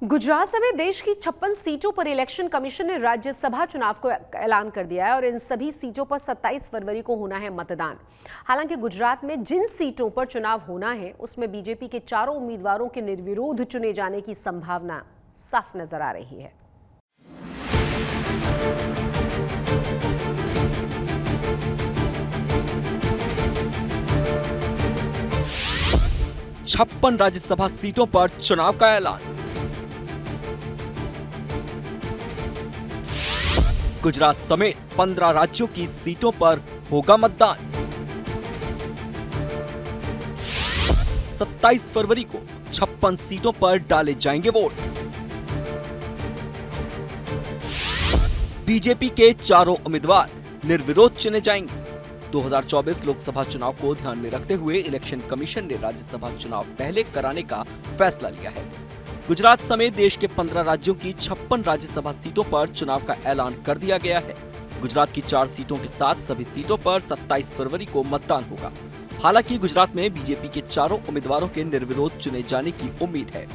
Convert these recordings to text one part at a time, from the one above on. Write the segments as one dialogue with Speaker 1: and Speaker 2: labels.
Speaker 1: गुजरात समेत देश की 56 सीटों पर इलेक्शन कमीशन ने राज्यसभा चुनाव को ऐलान कर दिया है और इन सभी सीटों पर 27 फरवरी को होना है मतदान। हालांकि गुजरात में जिन सीटों पर चुनाव होना है उसमें बीजेपी के चारों उम्मीदवारों के निर्विरोध चुने जाने की संभावना साफ नजर आ रही है।
Speaker 2: छप्पन राज्यसभा सीटों पर चुनाव का ऐलान। गुजरात समेत 15 राज्यों की सीटों पर होगा मतदान। 27 फरवरी को 56 सीटों पर डाले जाएंगे वोट। बीजेपी के चारों उम्मीदवार निर्विरोध चुने जाएंगे। 2024 लोकसभा चुनाव को ध्यान में रखते हुए इलेक्शन कमीशन ने राज्यसभा चुनाव पहले कराने का फैसला लिया है। गुजरात समेत देश के 15 राज्यों की 56 राज्यसभा सीटों पर चुनाव का ऐलान कर दिया गया है। गुजरात की 4 सीटों के साथ सभी सीटों पर 27 फरवरी को मतदान होगा। हालांकि गुजरात में बीजेपी के चारों उम्मीदवारों के निर्विरोध चुने जाने की उम्मीद है।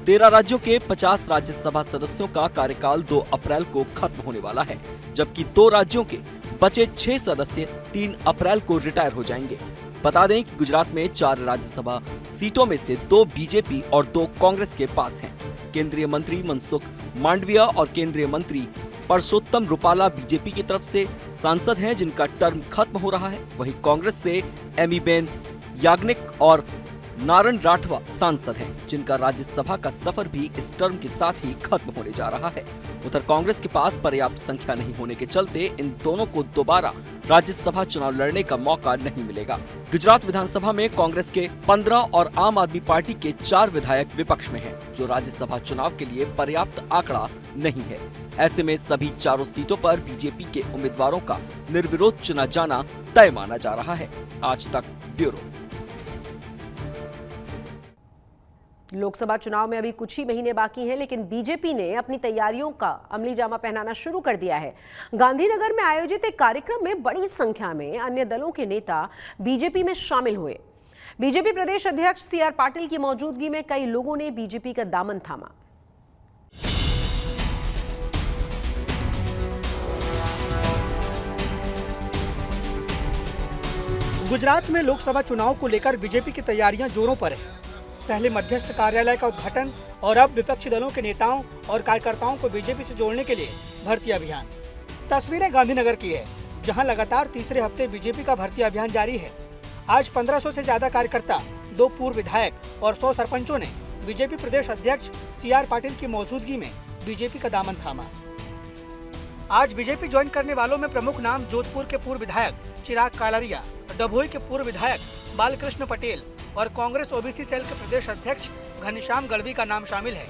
Speaker 2: 13 राज्यों के 50 राज्यसभा सदस्यों का कार्यकाल 2 अप्रैल को खत्म होने वाला है, जबकि 2 राज्यों के बचे 6 सदस्य 3 अप्रैल को रिटायर हो जाएंगे। बता दें कि गुजरात में 4 राज्यसभा सीटों में से 2 बीजेपी और 2 कांग्रेस के पास हैं। केंद्रीय मंत्री मनसुख मांडविया और केंद्रीय मंत्री परसोत्तम रुपाला बीजेपी की तरफ से सांसद हैं, जिनका टर्म खत्म हो रहा है। वहीं कांग्रेस से एमीबेन याग्निक और नारायण राठवा सांसद हैं, जिनका राज्यसभा का सफर भी इस टर्म के साथ ही खत्म होने जा रहा है। उधर कांग्रेस के पास पर्याप्त संख्या नहीं होने के चलते इन दोनों को दोबारा राज्यसभा चुनाव लड़ने का मौका नहीं मिलेगा। गुजरात विधानसभा में कांग्रेस के 15 और आम आदमी पार्टी के 4 विधायक विपक्ष में हैं, जो राज्यसभा चुनाव के लिए पर्याप्त आंकड़ा नहीं है। ऐसे में सभी चारों सीटों पर बीजेपी के उम्मीदवारों का निर्विरोध चुना जाना तय माना जा रहा है। आज तक ब्यूरो।
Speaker 1: लोकसभा चुनाव में अभी कुछ ही महीने बाकी हैं, लेकिन बीजेपी ने अपनी तैयारियों का अमली जामा पहनाना शुरू कर दिया है। गांधीनगर में आयोजित एक कार्यक्रम में बड़ी संख्या में अन्य दलों के नेता बीजेपी में शामिल हुए। बीजेपी प्रदेश अध्यक्ष CR पाटिल की मौजूदगी में कई लोगों ने बीजेपी का दामन थामा।
Speaker 3: गुजरात में लोकसभा चुनाव को लेकर बीजेपी की तैयारियां जोरों पर है। पहले मध्यस्थ कार्यालय का उद्घाटन और अब विपक्षी दलों के नेताओं और कार्यकर्ताओं को बीजेपी से जोड़ने के लिए भर्ती अभियान। तस्वीरें गांधीनगर की है, जहां लगातार तीसरे हफ्ते बीजेपी का भर्ती अभियान जारी है। आज 1500 से ज्यादा कार्यकर्ता, 2 पूर्व विधायक और 100 सरपंचों ने बीजेपी प्रदेश अध्यक्ष CR पाटिल की मौजूदगी में बीजेपी का दामन थामा। आज बीजेपी ज्वाइन करने वालों में प्रमुख नाम जोधपुर के पूर्व विधायक चिराग कालरिया, डभोई के पूर्व विधायक बालकृष्ण पटेल और कांग्रेस ओबीसी सेल के प्रदेश अध्यक्ष घनश्याम गढ़वी का नाम शामिल है।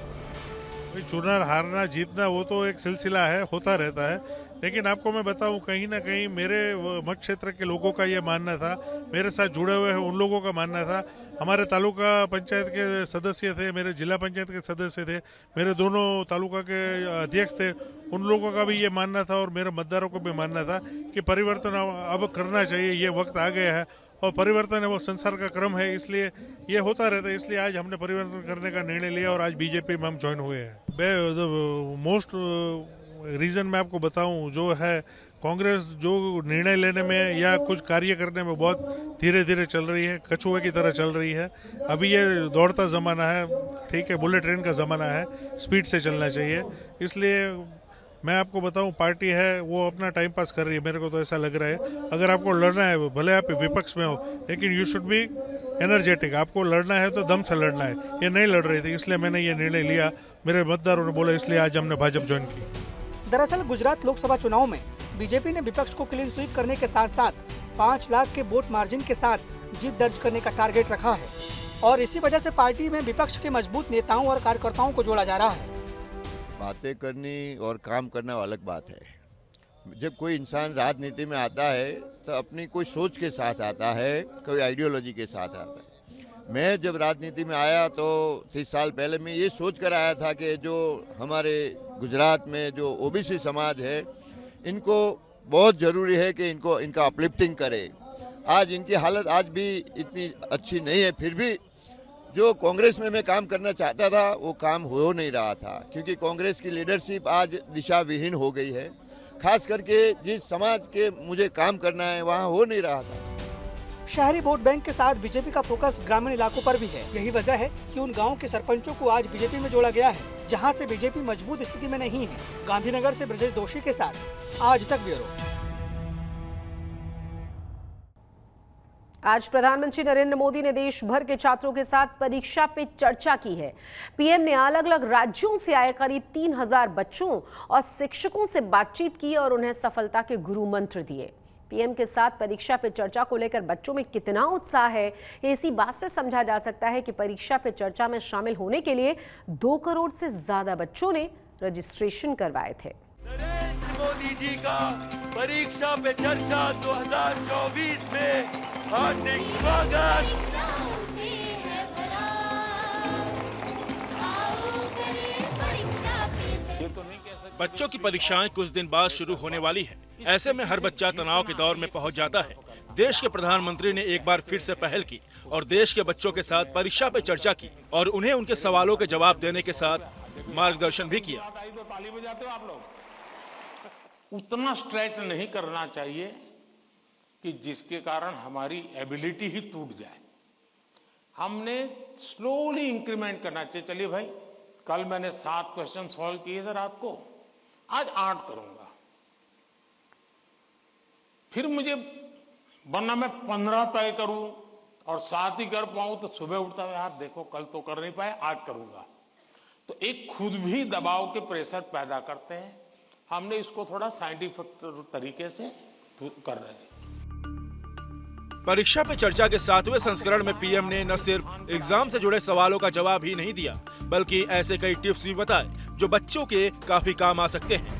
Speaker 4: चुनाव हारना जीतना वो तो एक सिलसिला है, होता रहता है, लेकिन आपको मैं बताऊं, कहीं ना कहीं मेरे मत क्षेत्र के लोगों का ये मानना था, मेरे साथ जुड़े हुए हैं उन लोगों का मानना था, हमारे तालुका पंचायत के सदस्य थे, मेरे जिला पंचायत के सदस्य थे, मेरे दोनों तालुका के अध्यक्ष थे, उन लोगों का भी ये मानना था और मेरे मतदारों को भी मानना था कि परिवर्तन अब करना चाहिए, ये वक्त आ गया है और परिवर्तन है वो संसार का क्रम है, इसलिए ये होता रहता है। इसलिए आज हमने परिवर्तन करने का निर्णय लिया और आज बीजेपी में हम ज्वाइन हुए हैं। मोस्ट रीजन मैं आपको बताऊं, जो है कांग्रेस जो निर्णय लेने में या कुछ कार्य करने में बहुत धीरे धीरे चल रही है, कछुए की तरह चल रही है। अभी ये दौड़ता ज़माना है, ठीक है, बुलेट ट्रेन का ज़माना है, स्पीड से चलना चाहिए। इसलिए मैं आपको बताऊं, पार्टी है वो अपना टाइम पास कर रही है, मेरे को तो ऐसा लग रहा है। अगर आपको लड़ना है, भले आप विपक्ष में हो, लेकिन यू शुड बी एनर्जेटिक। आपको लड़ना है तो दम से लड़ना है। ये नहीं लड़ रही थी, इसलिए मैंने ये निर्णय लिया, मेरे मतदारों ने बोला, इसलिए आज हमने भाजपा ज्वाइन की।
Speaker 3: दरअसल गुजरात लोकसभा चुनाव में बीजेपी ने विपक्ष को क्लीन स्वीप करने के साथ साथ 5 लाख के वोट मार्जिन के साथ जीत दर्ज करने का टारगेट रखा है और इसी वजह से पार्टी में विपक्ष के मजबूत नेताओं और कार्यकर्ताओं को जोड़ा जा रहा है।
Speaker 5: बातें करनी और काम करना अलग बात है। जब कोई इंसान राजनीति में आता है तो अपनी कोई सोच के साथ आता है, कोई आइडियोलॉजी के साथ आता है। मैं जब राजनीति में आया तो 30 साल पहले मैं ये सोच कर आया था कि जो हमारे गुजरात में जो ओबीसी समाज है, इनको बहुत ज़रूरी है कि इनका अपलिफ्टिंग करे। आज इनकी हालत आज भी इतनी अच्छी नहीं है, फिर भी जो कांग्रेस में मैं काम करना चाहता था वो काम हो नहीं रहा था, क्योंकि कांग्रेस की लीडरशिप आज दिशा विहीन हो गई है। खास करके जिस समाज के मुझे काम करना है वहाँ हो नहीं रहा था।
Speaker 3: शहरी वोट बैंक के साथ बीजेपी का फोकस ग्रामीण इलाकों पर भी है। यही वजह है कि उन गांवों के सरपंचों को आज बीजेपी में जोड़ा गया है, जहां से बीजेपी मजबूत स्थिति में नहीं है। गांधीनगर से ब्रजेश दोषी के साथ आज तक ब्यूरो।
Speaker 1: आज प्रधानमंत्री नरेंद्र मोदी ने देश भर के छात्रों के साथ परीक्षा पे चर्चा की है। पीएम ने अलग अलग राज्यों से आए करीब 3000 बच्चों और शिक्षकों से बातचीत की और उन्हें सफलता के गुरु मंत्र दिए। पीएम के साथ परीक्षा पे चर्चा को लेकर बच्चों में कितना उत्साह है, ये इसी बात से समझा जा सकता है कि परीक्षा पे चर्चा में शामिल होने के लिए 2 करोड़ से ज्यादा बच्चों ने रजिस्ट्रेशन करवाए थे।
Speaker 6: नरेंद्र मोदी जी का परीक्षा पे चर्चा 2024 में हार्दिक स्वागत।
Speaker 7: बच्चों की परीक्षाएं कुछ दिन बाद शुरू होने वाली हैं। ऐसे में हर बच्चा तनाव के दौर में पहुंच जाता है। देश के प्रधानमंत्री ने एक बार फिर से पहल की और देश के बच्चों के साथ परीक्षा पे चर्चा की और उन्हें उनके सवालों के जवाब देने के साथ मार्गदर्शन भी किया।
Speaker 8: ताली बजाते हो आप लोग? उतना स्ट्रेच नहीं करना चाहिए कि जिसके कारण हमारी एबिलिटी ही टूट जाए। हमने स्लोली इंक्रीमेंट करना चाहिए। चलिए भाई, कल मैंने 7 क्वेश्चन सॉल्व किए थे रात को, आज 8 करूंगा। फिर मुझे वरना मैं 15 तय करूं और 7 ही कर पाऊं तो सुबह उठता है, यार देखो कल तो कर नहीं पाए, आज करूंगा। तो एक खुद भी दबाव के प्रेशर पैदा करते हैं। हमने इसको थोड़ा साइंटिफिक तरीके से कर रहे हैं।
Speaker 7: परीक्षा पे चर्चा के 7वें संस्करण में पीएम ने न सिर्फ एग्जाम से जुड़े सवालों का जवाब ही नहीं दिया, बल्कि ऐसे कई टिप्स भी बताए जो बच्चों के काफी काम आ सकते हैं।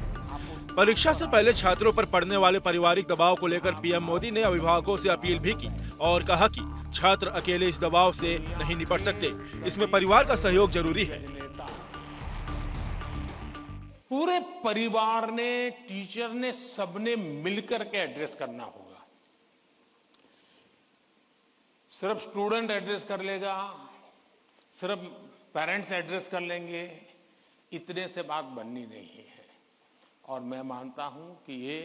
Speaker 7: परीक्षा से पहले छात्रों पर पड़ने वाले पारिवारिक दबाव को लेकर पीएम मोदी ने अभिभावकों से अपील भी की और कहा कि छात्र अकेले इस दबाव से नहीं निपट सकते, इसमें परिवार का सहयोग जरूरी है।
Speaker 8: पूरे परिवार ने, टीचर ने, सबने मिलकर के एड्रेस करना होगा। सिर्फ स्टूडेंट एड्रेस कर लेगा, सिर्फ पेरेंट्स एड्रेस कर लेंगे, इतने से बात बननी नहीं है। और मैं मानता हूं कि ये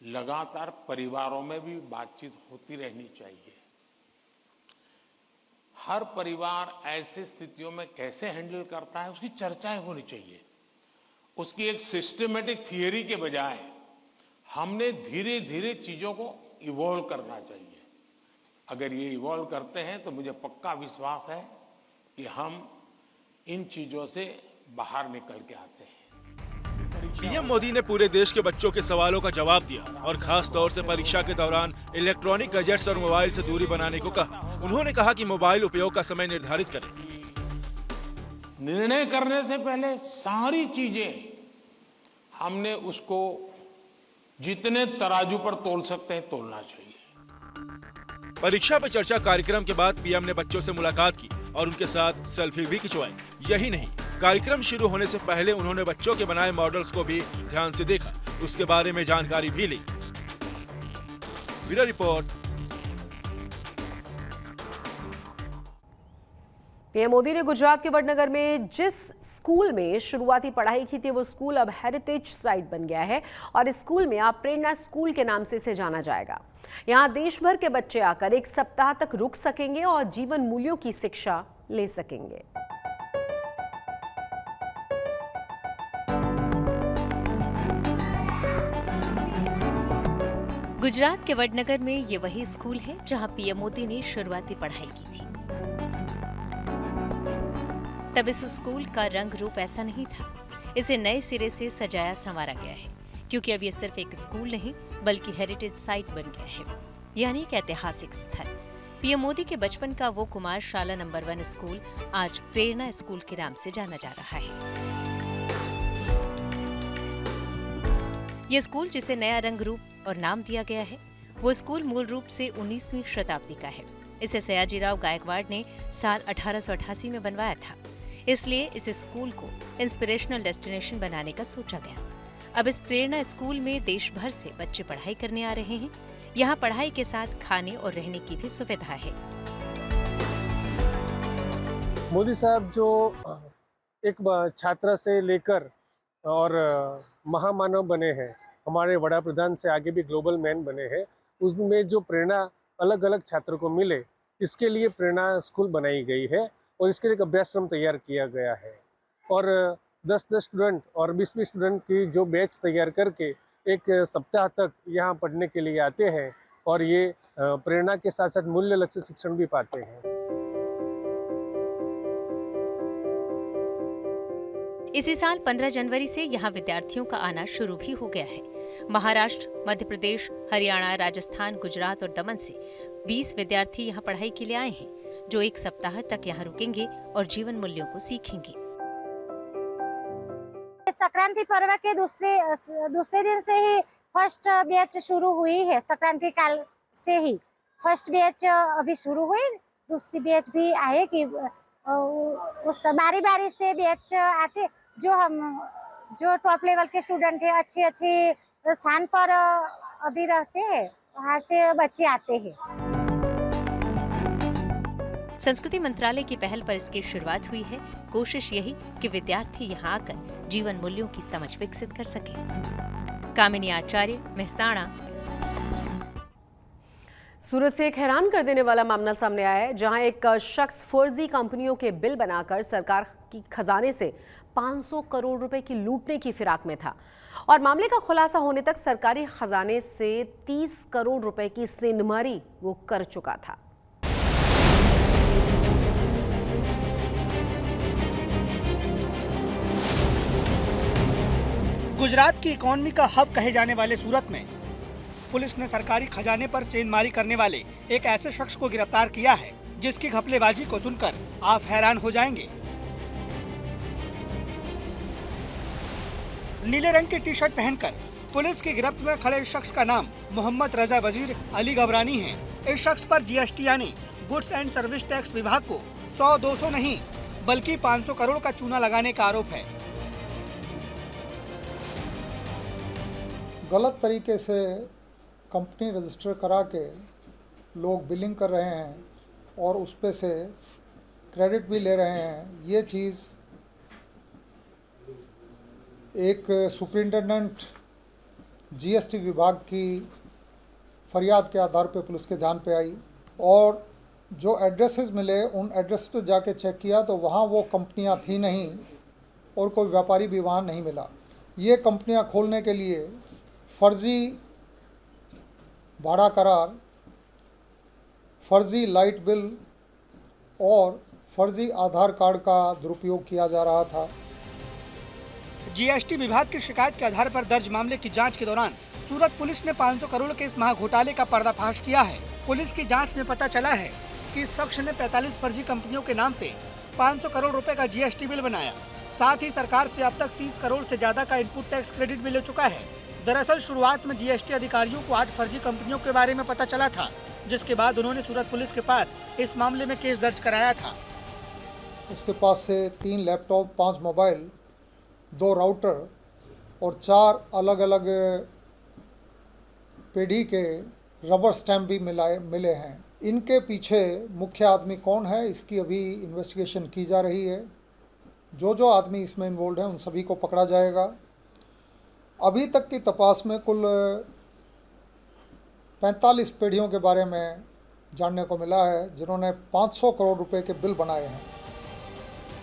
Speaker 8: लगातार परिवारों में भी बातचीत होती रहनी चाहिए। हर परिवार ऐसी स्थितियों में कैसे हैंडल करता है, उसकी चर्चाएं होनी चाहिए। उसकी एक सिस्टमेटिक थियरी के बजाय हमने धीरे धीरे चीजों को इवॉल्व करना चाहिए। अगर ये इवॉल्व करते हैं तो मुझे पक्का विश्वास है कि हम इन चीजों से बाहर निकल के आते हैं।
Speaker 7: पीएम मोदी ने पूरे देश के बच्चों के सवालों का जवाब दिया और खास तौर से परीक्षा के दौरान इलेक्ट्रॉनिक गैजेट्स और मोबाइल से दूरी बनाने को कहा। उन्होंने कहा कि मोबाइल उपयोग का समय निर्धारित करें।
Speaker 8: निर्णय करने से पहले सारी चीजें हमने उसको जितने तराजू पर तोल सकते हैं तोलना चाहिए।
Speaker 7: परीक्षा पे चर्चा कार्यक्रम के बाद पीएम ने बच्चों से मुलाकात की और उनके साथ सेल्फी भी खिंचवाई। यही नहीं, कार्यक्रम शुरू होने से पहले उन्होंने बच्चों के बनाए मॉडल्स को भी ध्यान से देखा, उसके बारे में जानकारी भी ली। Bureau report.
Speaker 1: पीएम मोदी ने गुजरात के वडनगर में जिस स्कूल में शुरुआती पढ़ाई की थी वो स्कूल अब हेरिटेज साइट बन गया है और इस स्कूल में अब प्रेरणा स्कूल के नाम से इसे जाना जाएगा। यहाँ देश भर के बच्चे आकर 1 सप्ताह तक रुक सकेंगे और जीवन मूल्यों की शिक्षा ले सकेंगे।
Speaker 9: गुजरात के वडनगर में ये वही स्कूल है जहां पीएम मोदी ने शुरुआती पढ़ाई की थी। तब इस स्कूल का रंग रूप ऐसा नहीं था। इसे नए सिरे से सजाया संवारा गया है क्योंकि अब ये सिर्फ एक स्कूल नहीं बल्कि हेरिटेज साइट बन गया है, यानी एक ऐतिहासिक स्थल। पीएम मोदी के बचपन का वो कुमार शाला नंबर 1 स्कूल आज प्रेरणा स्कूल के नाम से जाना जा रहा है। ये स्कूल जिसे नया रंग रूप और नाम दिया गया है, वो स्कूल मूल रूप से 19वीं शताब्दी का है। इसे सयाजीराव गायकवाड़ ने साल 1888 में बनवाया था। इसलिए इस स्कूल को इंस्पिरेशनल डेस्टिनेशन बनाने का सोचा गया। अब इस प्रेरणा स्कूल में देश भर से बच्चे पढ़ाई करने आ रहे हैं। यहाँ पढ़ाई के साथ खाने और रहने की भी सुविधा है।
Speaker 10: मोदी साहब जो एक छात्र से लेकर और महामानव बने हैं, हमारे वड़ा प्रधान से आगे भी ग्लोबल मैन बने हैं, उसमें जो प्रेरणा अलग अलग छात्रों को मिले, इसके लिए प्रेरणा स्कूल बनाई गई है और इसके लिए एक अभ्यासक्रम तैयार किया गया है। और 10-10 स्टूडेंट और 20-20 स्टूडेंट की जो बैच तैयार करके एक सप्ताह तक यहाँ पढ़ने के लिए आते हैं और ये प्रेरणा के साथ साथ मूल्य लक्ष्य शिक्षण भी पाते हैं।
Speaker 9: इसी साल 15 जनवरी से यहाँ विद्यार्थियों का आना शुरू भी हो गया है। महाराष्ट्र, मध्य प्रदेश, हरियाणा, राजस्थान, गुजरात और दमन से 20 विद्यार्थी यहाँ पढ़ाई के लिए आए हैं, जो एक सप्ताह तक यहाँ रुकेंगे और जीवन मूल्यों को सीखेंगे।
Speaker 11: संक्रांति पर्व के दूसरे दिन से ही फर्स्ट बैच शुरू हुई है। संक्रांति काल से ही फर्स्ट बैच अभी शुरू हुई, दूसरी बैच भी आएगी। उस बारी बारी से बैच आते, जो टॉप लेवल के स्टूडेंट है, अच्छे स्थान पर अभी रहते हैं, वहाँ से बच्चे आते हैं।
Speaker 9: संस्कृति मंत्रालय की पहल पर इसकी शुरुआत हुई है। कोशिश यही कि विद्यार्थी यहाँ आकर जीवन मूल्यों की समझ विकसित कर सके। कामिनी आचार्य, मेहसाणा।
Speaker 1: सूरत से एक हैरान कर देने वाला मामला सामने आया है, जहां एक शख्स फर्जी कंपनियों के बिल बनाकर सरकार की खजाने से 500 करोड़ रुपए की लूटने की फिराक में था और मामले का खुलासा होने तक सरकारी खजाने से 30 करोड़ रुपए की सेंधमारी वो कर चुका था।
Speaker 3: गुजरात की इकोनॉमी का हब कहे जाने वाले सूरत में पुलिस ने सरकारी खजाने पर सेंधमारी करने वाले एक ऐसे शख्स को गिरफ्तार किया है, जिसकी घपलेबाजी को सुनकर आप हैरान हो जाएंगे। नीले रंग की टी शर्ट पहनकर पुलिस की गिरफ्त में खड़े इस शख्स का नाम मोहम्मद रजा वजीर अली गबरानी है। इस शख्स पर जीएसटी यानी गुड्स एंड सर्विस टैक्स विभाग को 100-200 नहीं बल्कि 500 करोड़ का चूना लगाने का आरोप है।
Speaker 12: गलत तरीके से कंपनी रजिस्टर करा के लोग बिलिंग कर रहे हैं और उस पे से क्रेडिट भी ले रहे हैं। ये चीज़ एक सुपरिटेंडेंट जीएसटी विभाग की फरियाद के आधार पे पुलिस के ध्यान पे आई और जो एड्रेसेस मिले उन एड्रेस पे जाके चेक किया तो वहाँ वो कंपनियाँ थी नहीं और कोई व्यापारी भी वहाँ नहीं मिला। ये कंपनियाँ खोलने के लिए फर्जी भाड़ा करार, फर्जी लाइट बिल और फर्जी आधार कार्ड का दुरुपयोग किया जा रहा था।
Speaker 3: जीएसटी विभाग की शिकायत के आधार पर दर्ज मामले की जांच के दौरान सूरत पुलिस ने 500 करोड़ के इस महाघोटाले का पर्दाफाश किया है। पुलिस की जांच में पता चला है कि इस शख्स ने 45 फर्जी कंपनियों के नाम से 500 करोड़ रुपए का जीएसटी बिल बनाया। साथ ही सरकार से अब तक 30 करोड़ से ज्यादा का इनपुट टैक्स क्रेडिट भी ले चुका है। दरअसल शुरुआत में जीएसटी अधिकारियों को 8 फर्जी कंपनियों के बारे में पता चला था, जिसके बाद उन्होंने सूरत पुलिस के पास इस मामले में केस दर्ज कराया था।
Speaker 12: उसके पास से 3 लैपटॉप, 5 मोबाइल, 2 राउटर और 4 अलग अलग पेडी के रबर स्टैम्प भी मिले हैं। इनके पीछे मुख्य आदमी कौन है, इसकी अभी इन्वेस्टिगेशन की जा रही है। जो आदमी इसमें इन्वॉल्व है उन सभी को पकड़ा जाएगा। अभी तक की तपास में कुल 45 पेढ़ियों के बारे में जानने को मिला है, जिन्होंने 500 करोड़ रुपए के बिल बनाए हैं।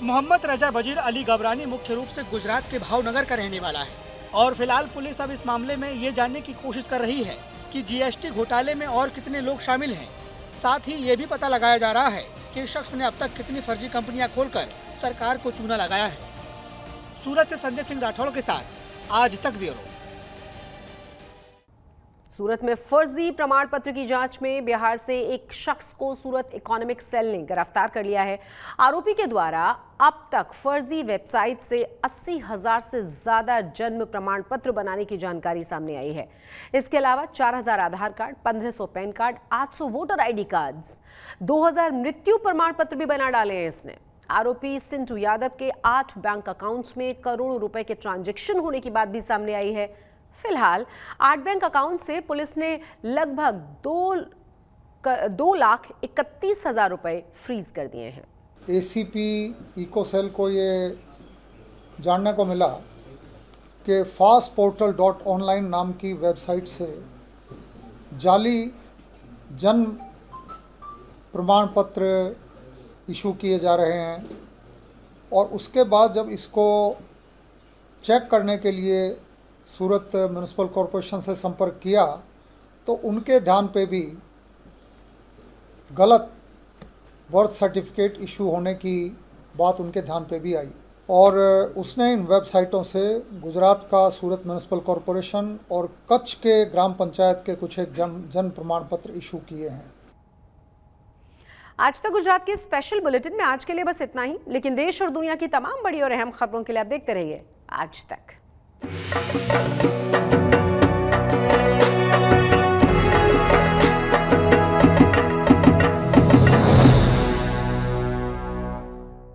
Speaker 3: मोहम्मद रजा वजीर अली गबरानी मुख्य रूप से गुजरात के भावनगर का रहने वाला है और फिलहाल पुलिस अब इस मामले में ये जानने की कोशिश कर रही है कि जीएसटी घोटाले में और कितने लोग शामिल हैं। साथ ही ये भी पता लगाया जा रहा है कि इस शख्स ने अब तक कितनी फर्जी कंपनियां खोलकर सरकार को चूना लगाया है। सूरत से संजय सिंह राठौड़ के साथ आज तक ब्यूरो।
Speaker 1: सूरत में फर्जी प्रमाण पत्र की जांच में बिहार से एक शख्स को सूरत इकोनॉमिक सेल ने गिरफ्तार कर लिया है। आरोपी के द्वारा अब तक फर्जी वेबसाइट से 80,000 से ज्यादा जन्म प्रमाण पत्र बनाने की जानकारी सामने आई है। इसके अलावा 4,000 Aadhaar card, 1,500 PAN card, 800 voter ID cards, 2,000 मृत्यु प्रमाण पत्र भी बना डाले हैं इसने। आरोपी सिंटू यादव के 8 बैंक अकाउंट्स में करोड़ों रुपए के ट्रांजैक्शन होने की बात भी सामने आई है। फिलहाल 8 बैंक अकाउंट से पुलिस ने लगभग 2,31,000 रुपए फ्रीज कर दिए हैं।
Speaker 12: एसीपी इकोसेल को ये जानने को मिला कि fastportal.online नाम की वेबसाइट से जाली जन्म प्रमाण पत्र इशू किए जा रहे हैं और उसके बाद जब इसको चेक करने के लिए सूरत म्युनिसिपल कॉरपोरेशन से संपर्क किया तो उनके ध्यान पे भी गलत बर्थ सर्टिफिकेट इशू होने की बात उनके ध्यान पे भी आई और उसने इन वेबसाइटों से गुजरात का सूरत म्युनिसिपल कॉरपोरेशन और कच्छ के ग्राम पंचायत के कुछ एक जन्म प्रमाण पत्र इशू किए हैं।
Speaker 1: आज तक गुजरात के स्पेशल बुलेटिन में आज के लिए बस इतना ही, लेकिन देश और दुनिया की तमाम बड़ी और अहम खबरों के लिए आप देखते रहिए आज तक।